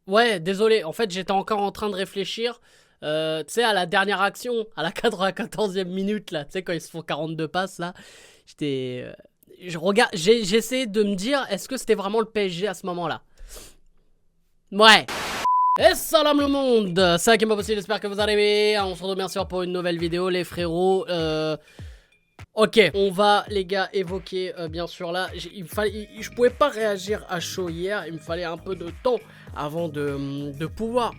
Ouais, désolé, en fait j'étais encore en train de réfléchir, tu sais, à la dernière action, à la 94e minute là, tu sais, quand ils se font 42 passes là, j'étais... je regarde, j'ai essayé de me dire, est-ce que c'était vraiment le PSG à ce moment-là? Ouais. Et salam le monde, c'est Hakim Possible, j'espère que vous allez bien. On se retrouve bien sûr pour une nouvelle vidéo les frérots. Ok, on va les gars évoquer bien sûr là, je pouvais pas réagir à chaud hier, il me fallait un peu de temps avant de pouvoir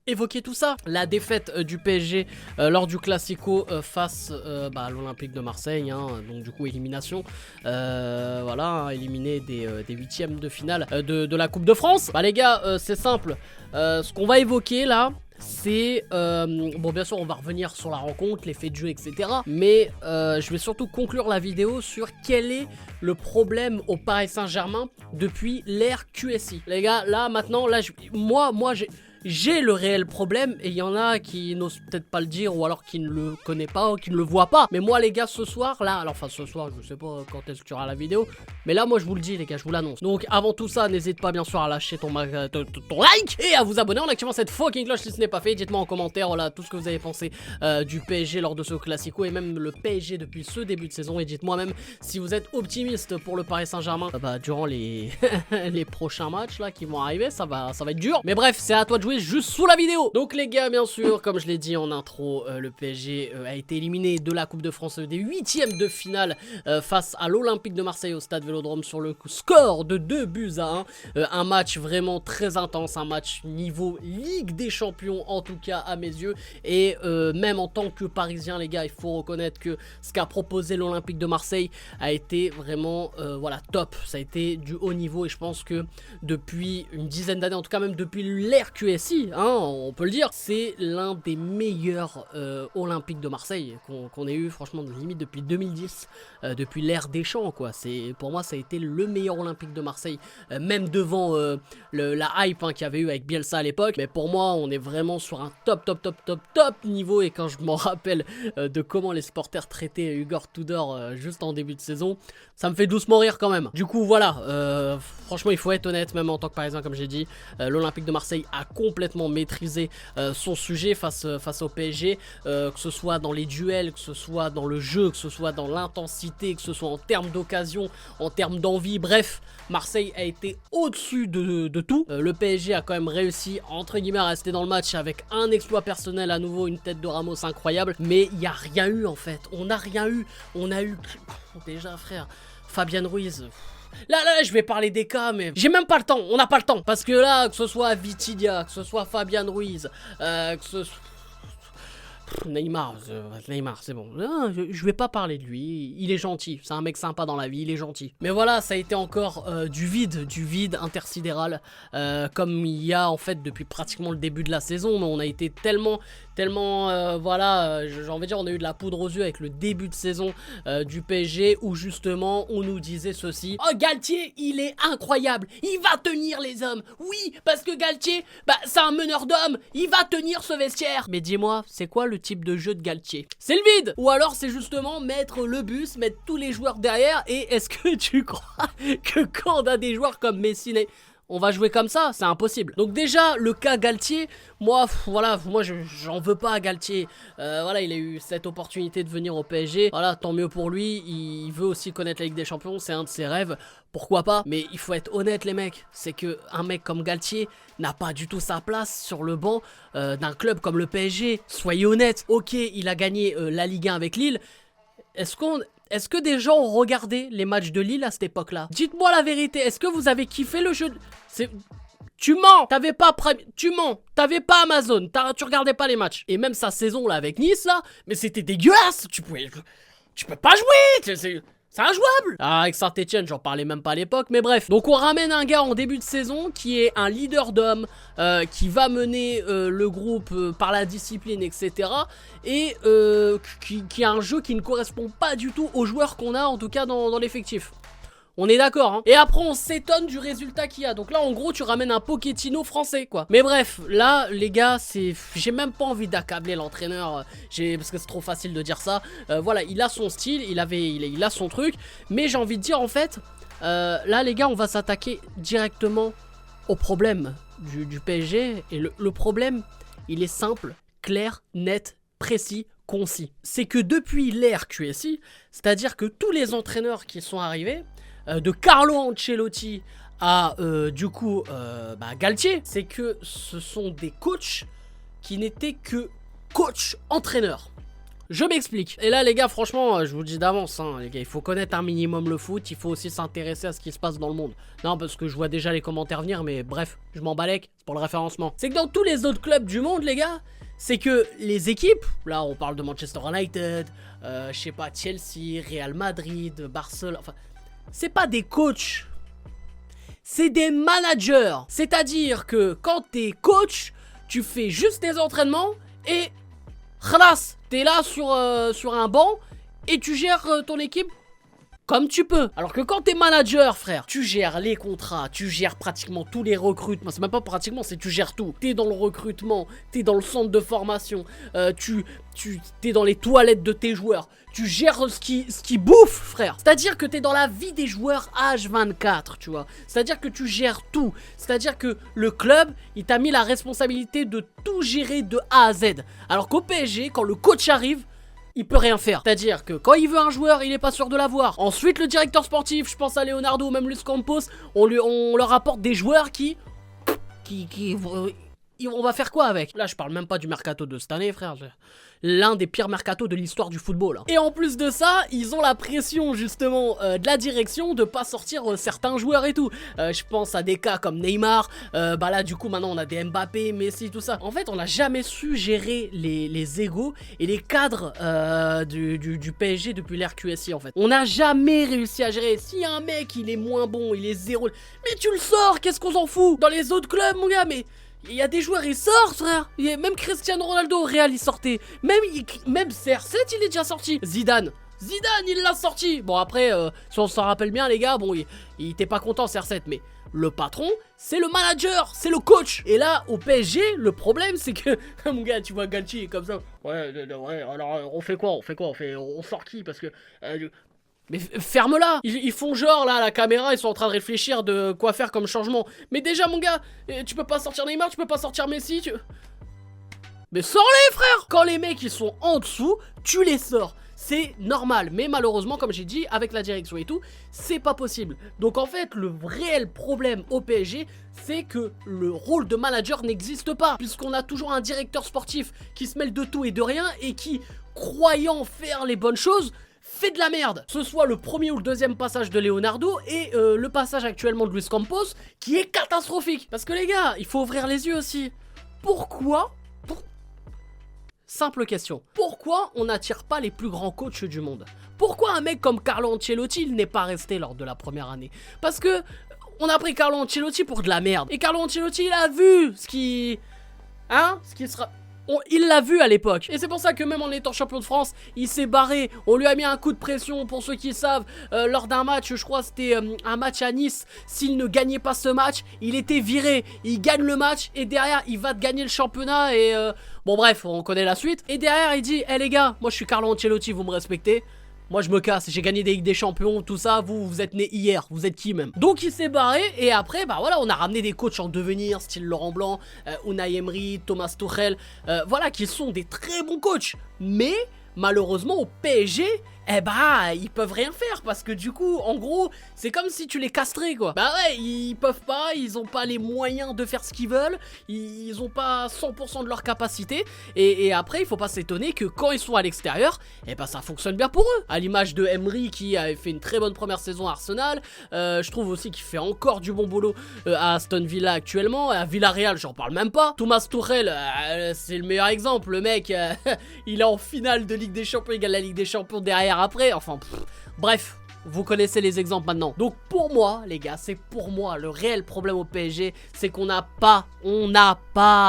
évoquer tout ça. La défaite du PSG lors du Classico face à l'Olympique de Marseille, hein, donc du coup élimination, voilà, hein, éliminé des huitièmes de finale de la Coupe de France. Bah les gars, c'est simple, ce qu'on va évoquer là, c'est, bon bien sûr on va revenir sur la rencontre, les faits de jeu, etc. Mais je vais surtout conclure la vidéo sur quel est le problème au Paris Saint-Germain depuis l'ère QSI. Les gars, là maintenant, là, moi j'ai le réel problème, et il y en a qui n'osent peut-être pas le dire, ou alors qui ne le connaissent pas, ou qui ne le voient pas. Mais moi les gars, ce soir, là, alors enfin ce soir, je sais pas quand est-ce que tu auras la vidéo, mais là moi je vous le dis les gars, je vous l'annonce. Donc avant tout ça, n'hésite pas bien sûr à lâcher ton like, et à vous abonner en activant cette fucking cloche si ce n'est pas fait. Dites-moi en commentaire, voilà, tout ce que vous avez pensé du PSG lors de ce Classico, et même le PSG depuis ce début de saison, et dites-moi même si vous êtes optimiste pour le Paris Saint-Germain durant les, les prochains matchs là qui vont arriver, ça va être dur. Mais bref, c'est à toi de jouer juste sous la vidéo. Donc les gars, bien sûr, comme je l'ai dit en intro, le PSG a été éliminé de la Coupe de France des huitièmes de finale face à l'Olympique de Marseille au stade Vélodrome sur le score de 2-1. Un match vraiment très intense, un match niveau Ligue des Champions en tout cas à mes yeux. Et même en tant que Parisien les gars, il faut reconnaître que ce qu'a proposé l'Olympique de Marseille a été vraiment voilà, top. Ça a été du haut niveau, et je pense que depuis une dizaine d'années, en tout cas même depuis l'ère QSI, hein, on peut le dire, c'est l'un des meilleurs Olympiques de Marseille qu'on ait eu, franchement, limite depuis 2010, depuis l'ère Deschamps, quoi. Pour moi, ça a été le meilleur Olympique de Marseille, même devant la hype qu'il y avait eu avec Bielsa à l'époque. Mais pour moi, on est vraiment sur un top niveau, et quand je m'en rappelle de comment les supporters traitaient Igor Tudor juste en début de saison, ça me fait doucement rire quand même. Du coup, voilà, franchement, il faut être honnête, même en tant que Parisien, comme j'ai dit, l'Olympique de Marseille a complètement maîtrisé son sujet face au PSG, que ce soit dans les duels, que ce soit dans le jeu, que ce soit dans l'intensité, que ce soit en termes d'occasion, en termes d'envie, bref, Marseille a été au-dessus de tout. Le PSG a quand même réussi, entre guillemets, à rester dans le match avec un exploit personnel à nouveau, une tête de Ramos incroyable, mais il n'y a rien eu en fait, on n'a rien eu, on a eu, déjà frère, Fabian Ruiz... Là, je vais parler des cas, mais j'ai même pas le temps, on n'a pas le temps. Parce que là, que ce soit Vitinha, que ce soit Fabian Ruiz, que ce soit... Neymar, c'est bon. Non, je vais pas parler de lui, il est gentil, c'est un mec sympa dans la vie, il est gentil. Mais voilà, ça a été encore du vide intersidéral, comme il y a en fait depuis pratiquement le début de la saison. Mais on a été tellement, voilà, j'ai envie de dire, on a eu de la poudre aux yeux avec le début de saison du PSG, où justement on nous disait ceci: oh, Galtier, il est incroyable, il va tenir les hommes. Oui, parce que Galtier, c'est un meneur d'hommes, il va tenir ce vestiaire. Mais dis-moi, c'est quoi le type de jeu de Galtier? C'est le vide! Ou alors c'est justement mettre le bus, mettre tous les joueurs derrière. Et est-ce que tu crois que quand on a des joueurs comme Messi, on va jouer comme ça? C'est impossible. Donc déjà, le cas Galtier, moi, voilà, moi j'en veux pas à Galtier. Voilà, il a eu cette opportunité de venir au PSG. Voilà, tant mieux pour lui. Il veut aussi connaître la Ligue des Champions, c'est un de ses rêves. Pourquoi pas? Mais il faut être honnête les mecs, c'est que un mec comme Galtier n'a pas du tout sa place sur le banc d'un club comme le PSG. Soyez honnêtes. Ok, il a gagné la Ligue 1 avec Lille. Est-ce que des gens ont regardé les matchs de Lille à cette époque-là? Dites-moi la vérité, est-ce que vous avez kiffé le jeu? Tu mens, tu mens, t'avais pas Amazon, tu regardais pas les matchs. Et même sa saison là avec Nice là, mais c'était dégueulasse, tu peux pas jouer, c'est injouable. Ah, avec Saint-Etienne, j'en parlais même pas à l'époque, mais bref. Donc on ramène un gars en début de saison qui est un leader d'homme, qui va mener le groupe par la discipline, etc. Et qui a un jeu qui ne correspond pas du tout aux joueurs qu'on a, en tout cas dans l'effectif. On est d'accord, hein. Et après, on s'étonne du résultat qu'il y a. Donc là, en gros, tu ramènes un Pochettino français, quoi. Mais bref, là, les gars, j'ai même pas envie d'accabler l'entraîneur, parce que c'est trop facile de dire ça. Voilà, il a son style, il a son truc. Mais j'ai envie de dire, en fait, là, les gars, on va s'attaquer directement au problème du PSG. Et le problème, il est simple, clair, net, précis, concis. C'est que depuis l'ère QSI, c'est-à-dire que tous les entraîneurs qui sont arrivés, de Carlo Ancelotti à Galtier, c'est que ce sont des coachs qui n'étaient que coach-entraîneurs. Je m'explique. Et là les gars, franchement, je vous dis d'avance, hein, les gars, il faut connaître un minimum le foot, il faut aussi s'intéresser à ce qui se passe dans le monde. Non, parce que je vois déjà les commentaires venir, mais bref, je m'en balèque, c'est pour le référencement. C'est que dans tous les autres clubs du monde, les gars, c'est que les équipes, là on parle de Manchester United, je sais pas, Chelsea, Real Madrid, Barcelone, enfin, c'est pas des coachs, c'est des managers. C'est-à-dire que quand t'es coach, tu fais juste tes entraînements et khalas, t'es là sur un banc et tu gères ton équipe comme tu peux. Alors que quand t'es manager, frère, tu gères les contrats, tu gères pratiquement tous les recrutements. C'est même pas pratiquement, c'est tu gères tout. T'es dans le recrutement, t'es dans le centre de formation, t'es dans les toilettes de tes joueurs. Tu gères ce qui bouffe, frère. C'est-à-dire que t'es dans la vie des joueurs H24, tu vois. C'est-à-dire que tu gères tout. C'est-à-dire que le club, il t'a mis la responsabilité de tout gérer de A à Z. Alors qu'au PSG, quand le coach arrive, il peut rien faire. C'est-à-dire que quand il veut un joueur, il est pas sûr de l'avoir. Ensuite, le directeur sportif, je pense à Leonardo ou même Luis Campos, on leur apporte des joueurs on va faire quoi avec? Là, je parle même pas du mercato de cette année, frère. L'un des pires mercatos de l'histoire du football. Hein. Et en plus de ça, ils ont la pression, justement, de la direction de pas sortir certains joueurs et tout. Je pense à des cas comme Neymar. Là, du coup, maintenant, on a des Mbappé, Messi, tout ça. En fait, on n'a jamais su gérer les égos et les cadres du PSG depuis l'ère QSI, en fait. On n'a jamais réussi à gérer. Si un mec, il est moins bon, il est zéro... Mais tu le sors, qu'est-ce qu'on s'en fout? Dans les autres clubs, mon gars, mais... Il y a des joueurs, ils sortent, frère. Même Cristiano Ronaldo au Real, il sortait. Même CR7, il est déjà sorti. Zidane, il l'a sorti. Bon, après, si on s'en rappelle bien, les gars, bon, il était pas content, CR7. Mais le patron, c'est le manager, c'est le coach. Et là, au PSG, le problème, c'est que... Mon gars, tu vois Galtier comme ça. Ouais, alors, on fait quoi? On sort qui? Parce que... Mais ferme-la! Ils font genre là à la caméra, ils sont en train de réfléchir de quoi faire comme changement. Mais déjà mon gars, tu peux pas sortir Neymar, tu peux pas sortir Messi, Mais sors-les frère! Quand les mecs ils sont en dessous, tu les sors. C'est normal, mais malheureusement comme j'ai dit, avec la direction et tout, c'est pas possible. Donc en fait, le réel problème au PSG, c'est que le rôle de manager n'existe pas. Puisqu'on a toujours un directeur sportif qui se mêle de tout et de rien et qui, croyant faire les bonnes choses, fait de la merde. Ce soit le premier ou le deuxième passage de Leonardo et le passage actuellement de Luis Campos qui est catastrophique. Parce que les gars, il faut ouvrir les yeux aussi. Pourquoi Simple question. Pourquoi on n'attire pas les plus grands coachs du monde? Pourquoi un mec comme Carlo Ancelotti n'est pas resté lors de la première année? Parce que on a pris Carlo Ancelotti pour de la merde. Et Carlo Ancelotti, il a vu ce qui sera... Il l'a vu à l'époque. Et c'est pour ça que même en étant champion de France, il s'est barré. On lui a mis un coup de pression, pour ceux qui savent, lors d'un match, je crois c'était un match à Nice. S'il ne gagnait pas ce match, il était viré. Il gagne le match et derrière, il va gagner le championnat et... Bon bref, on connaît la suite. Et derrière, il dit, les gars, moi je suis Carlo Ancelotti, vous me respectez? Moi je me casse, j'ai gagné des Ligues des Champions, tout ça, vous êtes né hier, vous êtes qui même? Donc il s'est barré et après, on a ramené des coachs en devenir, style Laurent Blanc, Unai Emery, Thomas Tuchel, voilà, qui sont des très bons coachs. Mais malheureusement au PSG, ils peuvent rien faire parce que du coup, en gros, c'est comme si tu les castrais quoi. Bah ouais, ils peuvent pas, ils ont pas les moyens de faire ce qu'ils veulent, ils ont pas 100% de leur capacité et après, il faut pas s'étonner que quand ils sont à l'extérieur, ça fonctionne bien pour eux. À l'image de Emery qui avait fait une très bonne première saison à Arsenal, je trouve aussi qu'il fait encore du bon boulot à Aston Villa actuellement, à Villarreal, j'en parle même pas. Thomas Tuchel, c'est le meilleur exemple, le mec, il est en finale de Ligue des Champions, il gagne la Ligue des Champions derrière après, enfin bref, vous connaissez les exemples maintenant. Donc pour moi les gars, c'est pour moi le réel problème au PSG, c'est qu'on n'a pas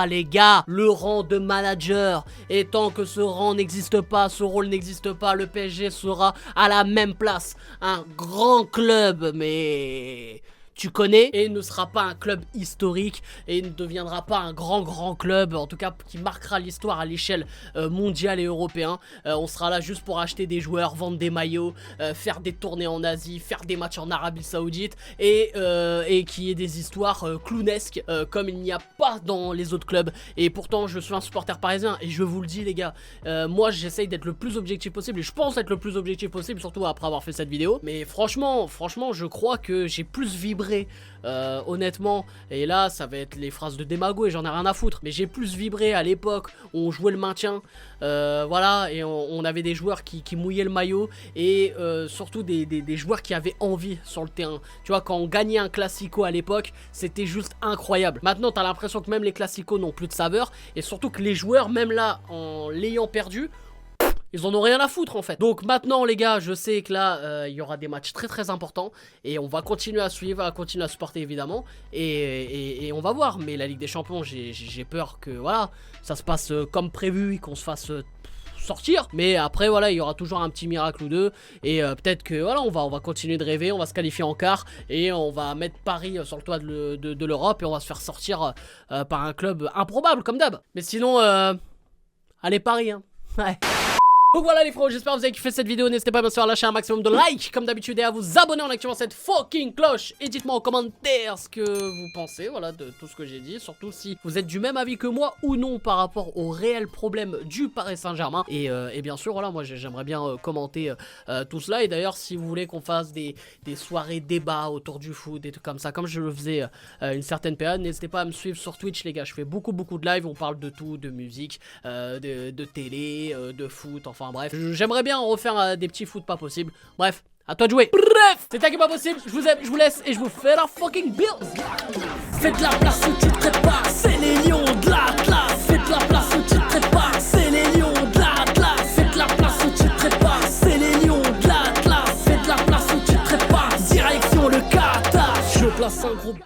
les gars le rang de manager, et tant que ce rang n'existe pas, ce rôle n'existe pas, le PSG sera à la même place, un grand club, mais tu connais, et ne sera pas un club historique et ne deviendra pas un grand club, en tout cas qui marquera l'histoire à l'échelle mondiale et européenne. On sera là juste pour acheter des joueurs, vendre des maillots, faire des tournées en Asie, faire des matchs en Arabie Saoudite et qui ait des histoires clownesques comme il n'y a pas dans les autres clubs. Et pourtant je suis un supporter parisien et je vous le dis les gars, moi j'essaye d'être le plus objectif possible et je pense être le plus objectif possible, surtout après avoir fait cette vidéo. Mais franchement je crois que j'ai plus vibré honnêtement, et là ça va être les phrases de démago et j'en ai rien à foutre, mais j'ai plus vibré à l'époque où on jouait le maintien, voilà, et on avait des joueurs qui mouillaient le maillot et surtout des joueurs qui avaient envie sur le terrain. Tu vois, quand on gagnait un classico à l'époque, c'était juste incroyable. Maintenant t'as l'impression que même les classicos n'ont plus de saveur et surtout que les joueurs, même là en l'ayant perdu, ils en ont rien à foutre en fait. Donc maintenant les gars, je sais que là il y aura des matchs très importants et on va continuer à suivre, à continuer à supporter évidemment et on va voir. Mais la Ligue des Champions, j'ai peur que voilà, ça se passe comme prévu et qu'on se fasse sortir. Mais après voilà, il y aura toujours un petit miracle ou deux et peut-être que voilà, on va continuer de rêver, on va se qualifier en quart et on va mettre Paris sur le toit de l'Europe et on va se faire sortir par un club improbable comme d'hab. Mais sinon allez Paris hein. Ouais. Donc voilà les frérots, j'espère que vous avez kiffé cette vidéo. N'hésitez pas bien sûr à lâcher un maximum de likes comme d'habitude et à vous abonner en activant cette fucking cloche. Et dites-moi en commentaire ce que vous pensez, voilà, de tout ce que j'ai dit. Surtout si vous êtes du même avis que moi ou non par rapport au réel problème du Paris Saint-Germain. Et bien sûr, voilà, moi j'aimerais bien commenter tout cela. Et d'ailleurs, si vous voulez qu'on fasse des soirées débats autour du foot, des trucs comme ça, comme je le faisais une certaine période, n'hésitez pas à me suivre sur Twitch les gars. Je fais beaucoup de live, on parle de tout, de musique, de télé, de foot, enfin bref, j'aimerais bien refaire des petits foot pas possibles. Bref, à toi de jouer. Bref, c'était pas possible, je vous aime, je vous laisse et je vous fais la fucking bills. Faites de la place où tu te prépares, c'est les lions de l'Atlas. Faites de la place où tu te prépares, c'est les lions de l'Atlas. Faites de la place où tu te prépares, c'est les lions de l'Atlas. Faites de la place où tu te prépares, direction le Qatar. Je place un groupe